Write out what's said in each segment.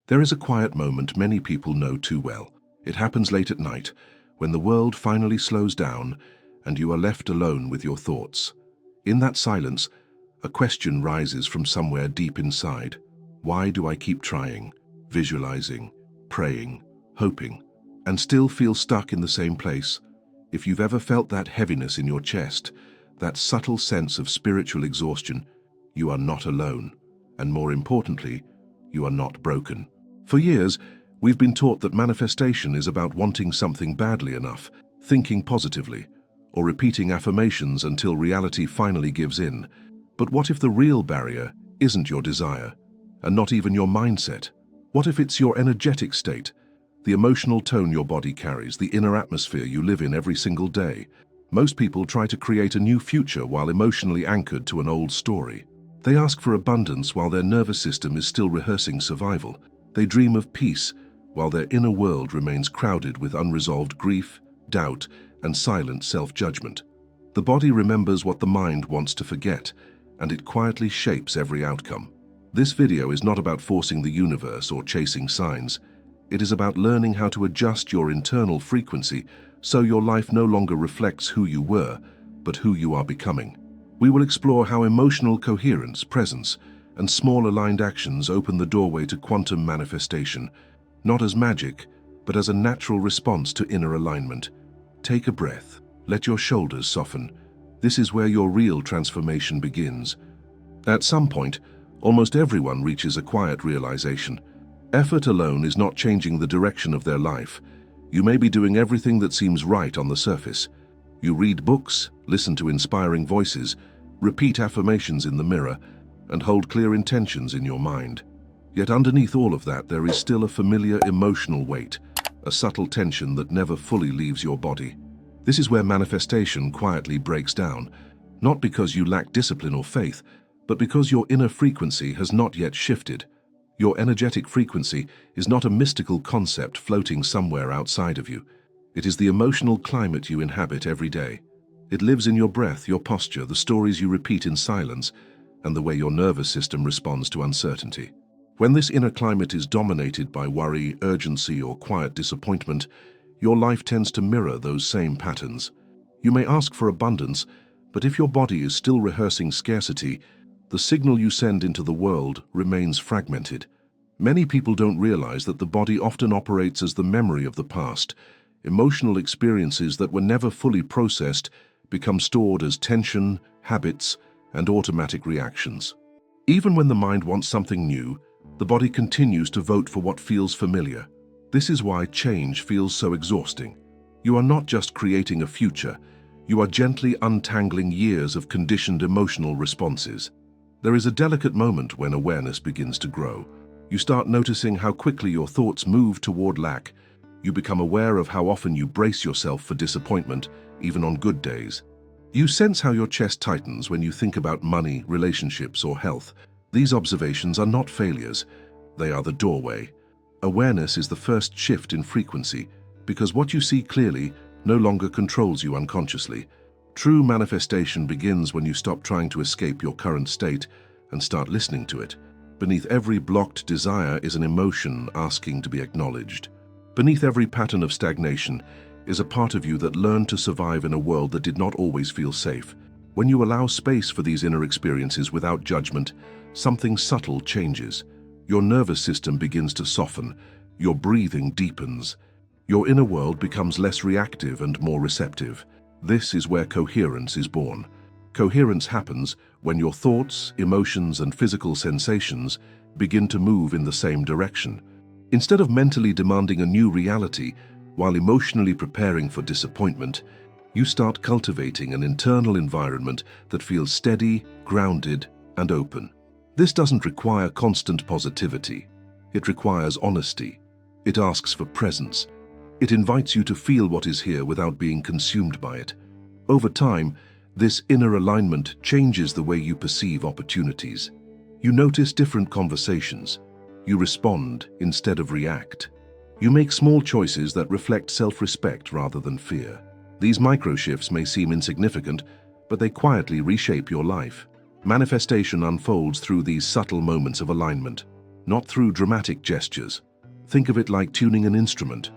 There is a quiet moment many people know too well. It happens late at night, when the world finally slows down and you are left alone with your thoughts. In that silence, a question rises from somewhere deep inside. Why do I keep trying, visualizing, praying, hoping, and still feel stuck in the same place? If you've ever felt that heaviness in your chest, that subtle sense of spiritual exhaustion, you are not alone. And more importantly, you are not broken. For years, we've been taught that manifestation is about wanting something badly enough, thinking positively, or repeating affirmations until reality finally gives in. But what if the real barrier isn't your desire, and not even your mindset? What if it's your energetic state, the emotional tone your body carries, the inner atmosphere you live in every single day? Most people try to create a new future while emotionally anchored to an old story. They ask for abundance while their nervous system is still rehearsing survival. They dream of peace while their inner world remains crowded with unresolved grief, doubt, and silent self-judgment. The body remembers what the mind wants to forget, and it quietly shapes every outcome. This video is not about forcing the universe or chasing signs. It is about learning how to adjust your internal frequency so your life no longer reflects who you were, but who you are becoming. We will explore how emotional coherence, presence, and small aligned actions open the doorway to quantum manifestation, not as magic, but as a natural response to inner alignment. Take a breath. Let your shoulders soften. This is where your real transformation begins. At some point, almost everyone reaches a quiet realization. Effort alone is not changing the direction of their life. You may be doing everything that seems right on the surface. You read books, listen to inspiring voices, repeat affirmations in the mirror, and hold clear intentions in your mind. Yet underneath all of that, there is still a familiar emotional weight, a subtle tension that never fully leaves your body. This is where manifestation quietly breaks down, not because you lack discipline or faith, but because your inner frequency has not yet shifted. Your energetic frequency is not a mystical concept floating somewhere outside of you. It is the emotional climate you inhabit every day. It lives in your breath, your posture, the stories you repeat in silence, and the way your nervous system responds to uncertainty. When this inner climate is dominated by worry, urgency, or quiet disappointment, your life tends to mirror those same patterns. You may ask for abundance, but if your body is still rehearsing scarcity, the signal you send into the world remains fragmented. Many people don't realize that the body often operates as the memory of the past. Emotional experiences that were never fully processed become stored as tension, habits, and automatic reactions. Even when the mind wants something new, the body continues to vote for what feels familiar. This is why change feels so exhausting. You are not just creating a future, you are gently untangling years of conditioned emotional responses. There is a delicate moment when awareness begins to grow. You start noticing how quickly your thoughts move toward lack. You become aware of how often you brace yourself for disappointment, even on good days. You sense how your chest tightens when you think about money, relationships, or health. These observations are not failures, they are the doorway. Awareness is the first shift in frequency, because what you see clearly no longer controls you unconsciously. True manifestation begins when you stop trying to escape your current state and start listening to it. Beneath every blocked desire is an emotion asking to be acknowledged. Beneath every pattern of stagnation is a part of you that learned to survive in a world that did not always feel safe. When you allow space for these inner experiences without judgment, something subtle changes. Your nervous system begins to soften, your breathing deepens. Your inner world becomes less reactive and more receptive. This is where coherence is born. Coherence happens when your thoughts, emotions, and physical sensations begin to move in the same direction. Instead of mentally demanding a new reality while emotionally preparing for disappointment, you start cultivating an internal environment that feels steady, grounded, and open. This doesn't require constant positivity. It requires honesty. It asks for presence. It invites you to feel what is here without being consumed by it. Over time, this inner alignment changes the way you perceive opportunities. You notice different conversations. You respond instead of react. You make small choices that reflect self-respect rather than fear. These micro-shifts may seem insignificant, but they quietly reshape your life. Manifestation unfolds through these subtle moments of alignment. not through dramatic gestures. Think of it like tuning an instrument.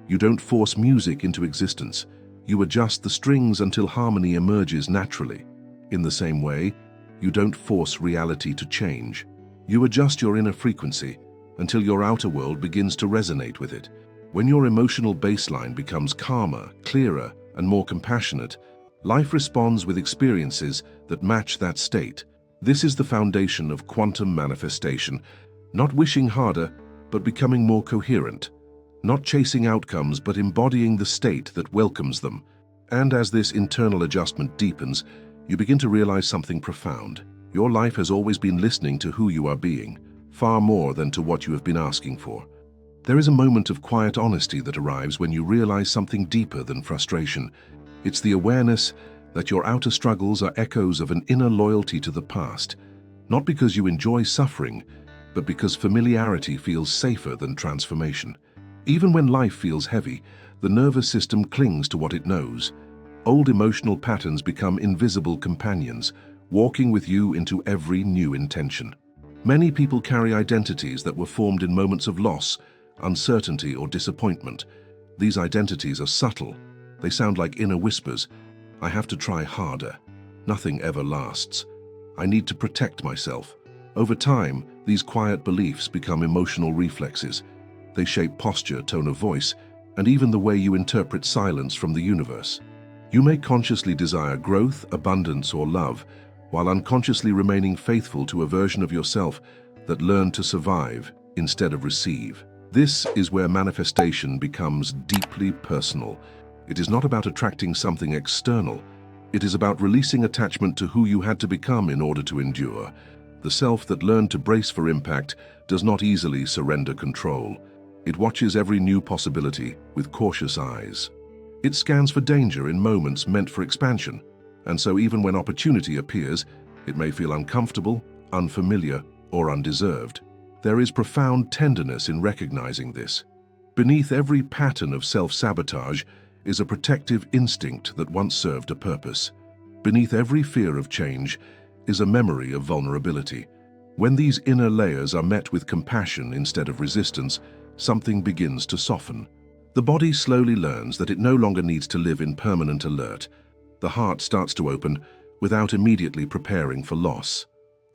You don't force music into existence. You adjust the strings until harmony emerges naturally. In the same way, you don't force reality to change. You adjust your inner frequency until your outer world begins to resonate with it. When your emotional baseline becomes calmer, clearer, and more compassionate, life responds with experiences that match that state. This is the foundation of quantum manifestation, not wishing harder, but becoming more coherent, not chasing outcomes, but embodying the state that welcomes them. And as this internal adjustment deepens, you begin to realize something profound. Your life has always been listening to who you are being, far more than to what you have been asking for. There is a moment of quiet honesty that arrives when you realize something deeper than frustration. It's the awareness that your outer struggles are echoes of an inner loyalty to the past, not because you enjoy suffering, but because familiarity feels safer than transformation. Even when life feels heavy, the nervous system clings to what it knows. Old emotional patterns become invisible companions, walking with you into every new intention. Many people carry identities that were formed in moments of loss, uncertainty, or disappointment. These identities are subtle. They sound like inner whispers. I have to try harder. Nothing ever lasts. I need to protect myself. Over time, these quiet beliefs become emotional reflexes. They shape posture, tone of voice, and even the way you interpret silence from the universe. You may consciously desire growth, abundance, or love, while unconsciously remaining faithful to a version of yourself that learned to survive instead of receive. This is where manifestation becomes deeply personal. It is not about attracting something external. It is about releasing attachment to who you had to become in order to endure. The self that learned to brace for impact does not easily surrender control. It watches every new possibility with cautious eyes. It scans for danger in moments meant for expansion, and so even when opportunity appears, it may feel uncomfortable, unfamiliar, or undeserved. There is profound tenderness in recognizing this. Beneath every pattern of self-sabotage is a protective instinct that once served a purpose. Beneath every fear of change is a memory of vulnerability. When these inner layers are met with compassion instead of resistance, something begins to soften. The body slowly learns that it no longer needs to live in permanent alert. The heart starts to open without immediately preparing for loss.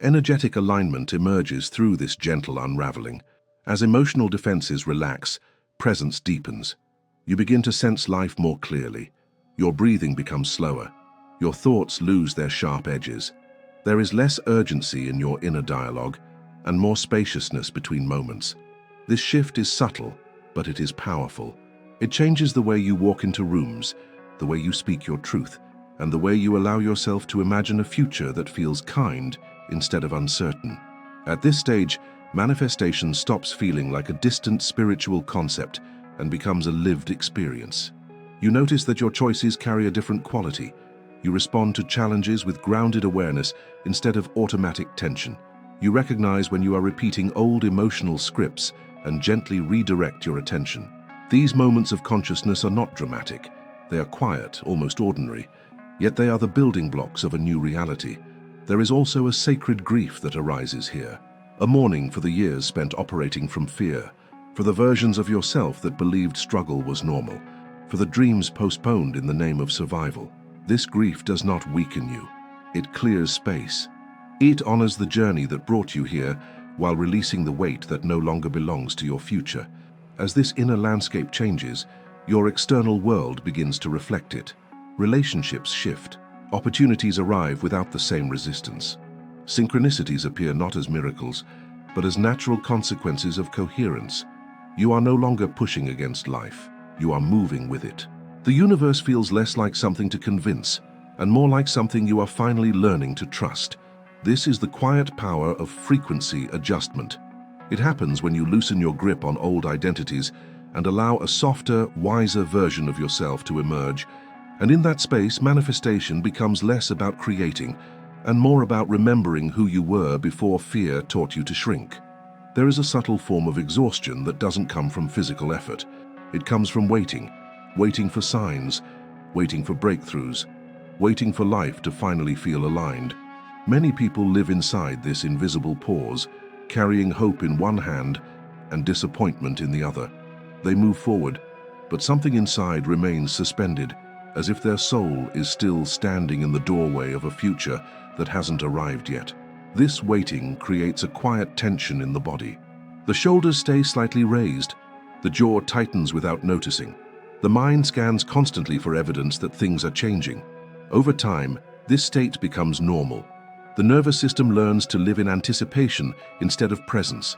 Energetic alignment emerges through this gentle unraveling. As emotional defenses relax, presence deepens. You begin to sense life more clearly. Your breathing becomes slower. Your thoughts lose their sharp edges. There is less urgency in your inner dialogue and more spaciousness between moments. This shift is subtle, but it is powerful. It changes the way you walk into rooms, the way you speak your truth, and the way you allow yourself to imagine a future that feels kind instead of uncertain. At this stage, manifestation stops feeling like a distant spiritual concept and becomes a lived experience. You notice that your choices carry a different quality. You respond to challenges with grounded awareness instead of automatic tension. You recognize when you are repeating old emotional scripts and gently redirect your attention. These moments of consciousness are not dramatic. They are quiet, almost ordinary, yet they are the building blocks of a new reality. There is also a sacred grief that arises here, a mourning for the years spent operating from fear, for the versions of yourself that believed struggle was normal, for the dreams postponed in the name of survival. This grief does not weaken you. It clears space. It honors the journey that brought you here while releasing the weight that no longer belongs to your future. As this inner landscape changes, your external world begins to reflect it. Relationships shift. Opportunities arrive without the same resistance. Synchronicities appear not as miracles, but as natural consequences of coherence. You are no longer pushing against life. You are moving with it. The universe feels less like something to convince, and more like something you are finally learning to trust. This is the quiet power of frequency adjustment. It happens when you loosen your grip on old identities and allow a softer, wiser version of yourself to emerge. And in that space, manifestation becomes less about creating and more about remembering who you were before fear taught you to shrink. There is a subtle form of exhaustion that doesn't come from physical effort. It comes from waiting for signs, waiting for breakthroughs, waiting for life to finally feel aligned. Many people live inside this invisible pause, carrying hope in one hand and disappointment in the other. They move forward, but something inside remains suspended, as if their soul is still standing in the doorway of a future that hasn't arrived yet. This waiting creates a quiet tension in the body. The shoulders stay slightly raised, the jaw tightens without noticing. The mind scans constantly for evidence that things are changing. Over time, this state becomes normal. The nervous system learns to live in anticipation instead of presence,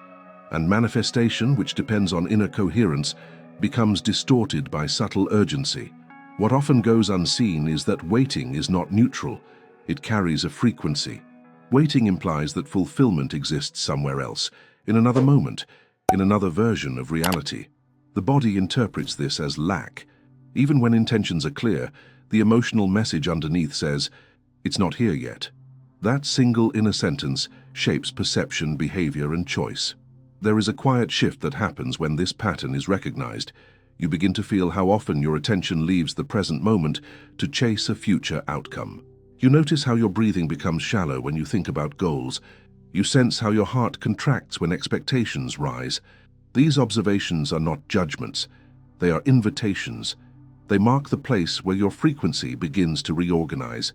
and manifestation, which depends on inner coherence, becomes distorted by subtle urgency. What often goes unseen is that waiting is not neutral, it carries a frequency. Waiting implies that fulfillment exists somewhere else, in another moment, in another version of reality. The body interprets this as lack. Even when intentions are clear, the emotional message underneath says, "It's not here yet." That single inner sentence shapes perception, behavior, and choice. There is a quiet shift that happens when this pattern is recognized. You begin to feel how often your attention leaves the present moment to chase a future outcome. You notice how your breathing becomes shallow when you think about goals. You sense how your heart contracts when expectations rise. These observations are not judgments, they are invitations. They mark the place where your frequency begins to reorganize.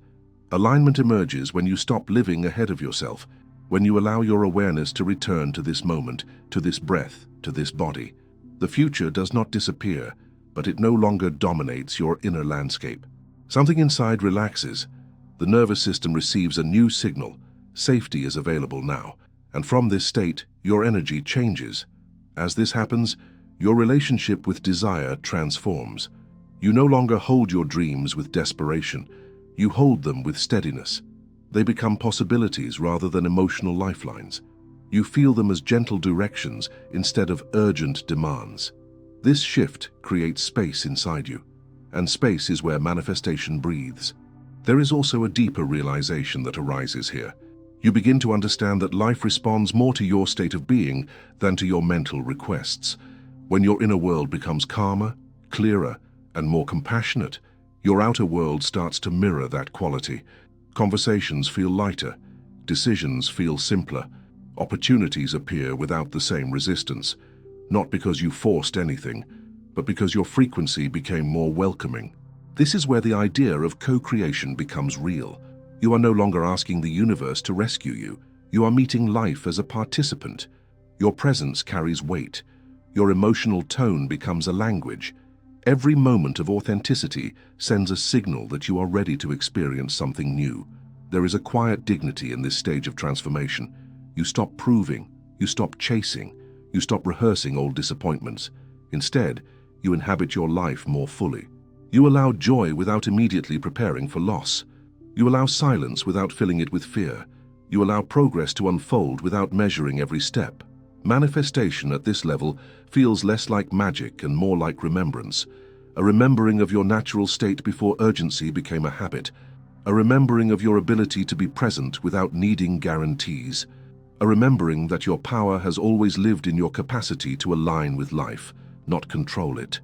Alignment emerges when you stop living ahead of yourself, when you allow your awareness to return to this moment, to this breath, to this body. The future does not disappear, but it no longer dominates your inner landscape. Something inside relaxes. The nervous system receives a new signal. Safety is available now, and from this state, your energy changes. As this happens, your relationship with desire transforms. You no longer hold your dreams with desperation. You hold them with steadiness. They become possibilities rather than emotional lifelines. You feel them as gentle directions instead of urgent demands. This shift creates space inside you, and space is where manifestation breathes. There is also a deeper realization that arises here. You begin to understand that life responds more to your state of being than to your mental requests. When your inner world becomes calmer, clearer, and more compassionate, your outer world starts to mirror that quality. Conversations feel lighter, decisions feel simpler, opportunities appear without the same resistance, not because you forced anything, but because your frequency became more welcoming. This is where the idea of co-creation becomes real. You are no longer asking the universe to rescue you. You are meeting life as a participant. Your presence carries weight. Your emotional tone becomes a language. Every moment of authenticity sends a signal that you are ready to experience something new. There is a quiet dignity in this stage of transformation. You stop proving, you stop chasing, you stop rehearsing old disappointments. Instead, you inhabit your life more fully. You allow joy without immediately preparing for loss. You allow silence without filling it with fear. You allow progress to unfold without measuring every step. Manifestation at this level feels less like magic and more like remembrance. A remembering of your natural state before urgency became a habit. A remembering of your ability to be present without needing guarantees. A remembering that your power has always lived in your capacity to align with life, not control it.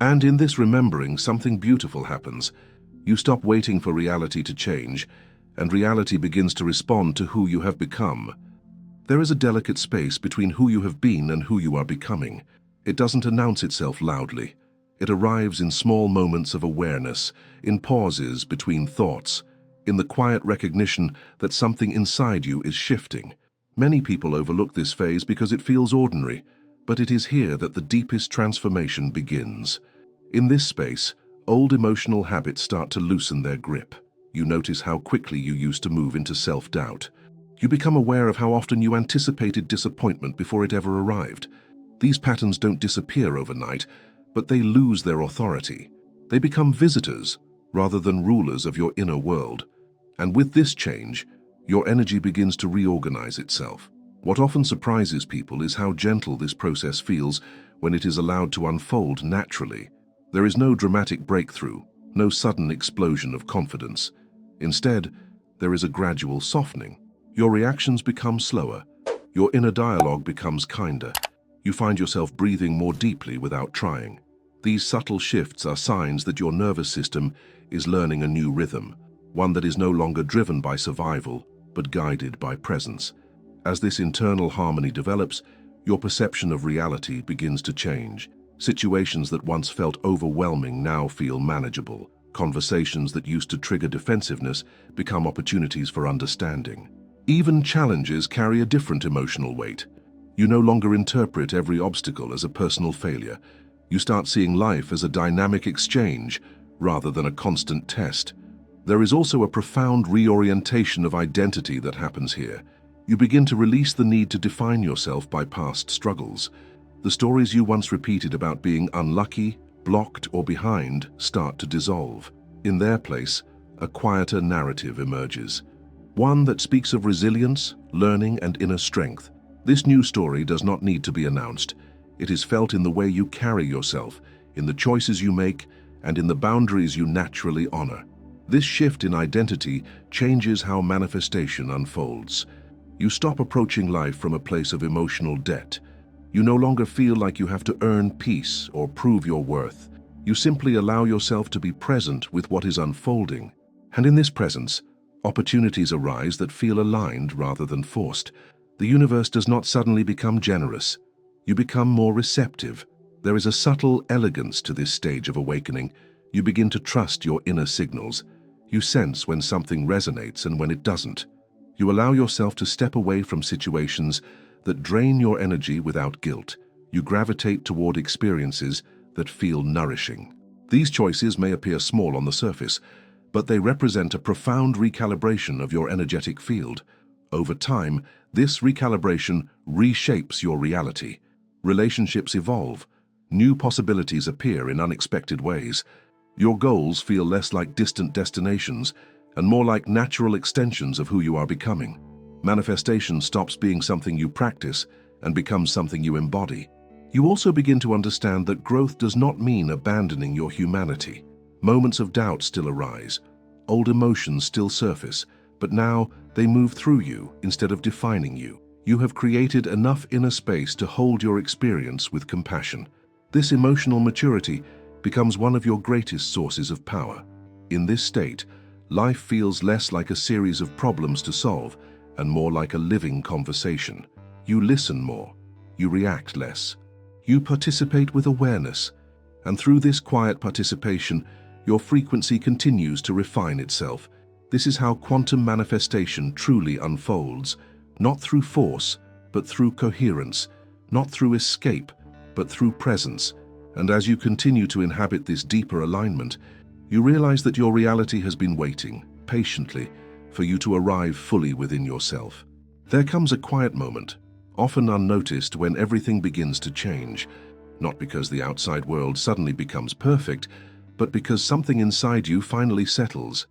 And in this remembering, something beautiful happens. You stop waiting for reality to change, and reality begins to respond to who you have become. There is a delicate space between who you have been and who you are becoming. It doesn't announce itself loudly. It arrives in small moments of awareness, in pauses between thoughts, in the quiet recognition that something inside you is shifting. Many people overlook this phase because it feels ordinary, but it is here that the deepest transformation begins. In this space, old emotional habits start to loosen their grip. You notice how quickly you used to move into self-doubt. You become aware of how often you anticipated disappointment before it ever arrived. These patterns don't disappear overnight, but they lose their authority. They become visitors rather than rulers of your inner world. And with this change, your energy begins to reorganize itself. What often surprises people is how gentle this process feels when it is allowed to unfold naturally. There is no dramatic breakthrough, no sudden explosion of confidence. Instead, there is a gradual softening. Your reactions become slower. Your inner dialogue becomes kinder. You find yourself breathing more deeply without trying. These subtle shifts are signs that your nervous system is learning a new rhythm, one that is no longer driven by survival, but guided by presence. As this internal harmony develops, your perception of reality begins to change. Situations that once felt overwhelming now feel manageable. Conversations that used to trigger defensiveness become opportunities for understanding. Even challenges carry a different emotional weight. You no longer interpret every obstacle as a personal failure. You start seeing life as a dynamic exchange rather than a constant test. There is also a profound reorientation of identity that happens here. You begin to release the need to define yourself by past struggles. The stories you once repeated about being unlucky, blocked, or behind start to dissolve. In their place, a quieter narrative emerges. One that speaks of resilience, learning, and inner strength. This new story does not need to be announced. It is felt in the way you carry yourself, in the choices you make, and in the boundaries you naturally honor. This shift in identity changes how manifestation unfolds. You stop approaching life from a place of emotional debt. You no longer feel like you have to earn peace or prove your worth. You simply allow yourself to be present with what is unfolding. And in this presence, opportunities arise that feel aligned rather than forced. The universe does not suddenly become generous. You become more receptive. There is a subtle elegance to this stage of awakening. You begin to trust your inner signals. You sense when something resonates and when it doesn't. You allow yourself to step away from situations that drain your energy without guilt. You gravitate toward experiences that feel nourishing. These choices may appear small on the surface, but they represent a profound recalibration of your energetic field. Over time, this recalibration reshapes your reality. Relationships evolve. New possibilities appear in unexpected ways. Your goals feel less like distant destinations and more like natural extensions of who you are becoming. Manifestation stops being something you practice and becomes something you embody. You also begin to understand that growth does not mean abandoning your humanity. Moments of doubt still arise. Old emotions still surface, but now they move through you instead of defining you. You have created enough inner space to hold your experience with compassion. This emotional maturity becomes one of your greatest sources of power. In this state, life feels less like a series of problems to solve and more like a living conversation. You listen more. You react less. You participate with awareness. And through this quiet participation, your frequency continues to refine itself. This is how quantum manifestation truly unfolds, not through force, but through coherence, not through escape, but through presence. And as you continue to inhabit this deeper alignment, you realize that your reality has been waiting, patiently, for you to arrive fully within yourself. There comes a quiet moment, often unnoticed, when everything begins to change, not because the outside world suddenly becomes perfect, but because something inside you finally settles.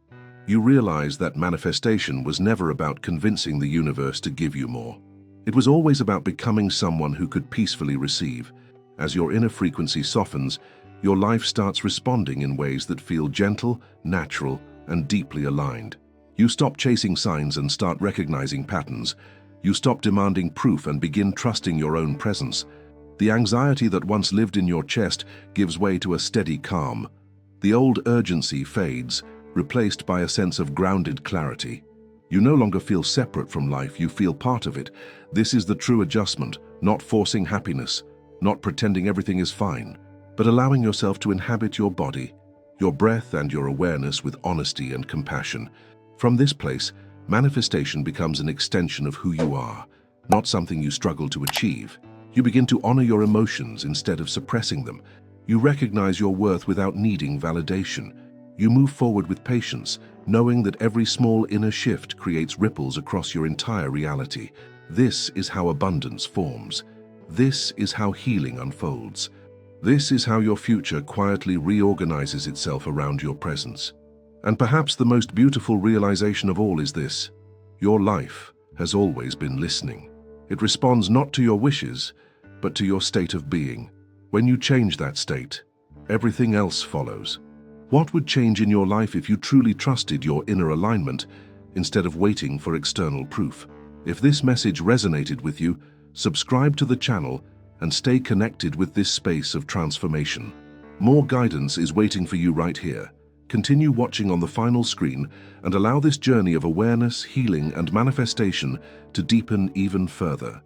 You realize that manifestation was never about convincing the universe to give you more. It was always about becoming someone who could peacefully receive. As your inner frequency softens, your life starts responding in ways that feel gentle, natural, and deeply aligned. You stop chasing signs and start recognizing patterns. You stop demanding proof and begin trusting your own presence. The anxiety that once lived in your chest gives way to a steady calm. The old urgency fades, replaced by a sense of grounded clarity. You no longer feel separate from life, you feel part of it. This is the true adjustment, not forcing happiness, not pretending everything is fine, but allowing yourself to inhabit your body, your breath, and your awareness with honesty and compassion. From this place, manifestation becomes an extension of who you are, not something you struggle to achieve. You begin to honor your emotions instead of suppressing them. You recognize your worth without needing validation. You move forward with patience, knowing that every small inner shift creates ripples across your entire reality. This is how abundance forms. This is how healing unfolds. This is how your future quietly reorganizes itself around your presence. And perhaps the most beautiful realization of all is this: your life has always been listening. It responds not to your wishes, but to your state of being. When you change that state, everything else follows. What would change in your life if you truly trusted your inner alignment instead of waiting for external proof? If this message resonated with you, subscribe to the channel and stay connected with this space of transformation. More guidance is waiting for you right here. Continue watching on the final screen and allow this journey of awareness, healing, and manifestation to deepen even further.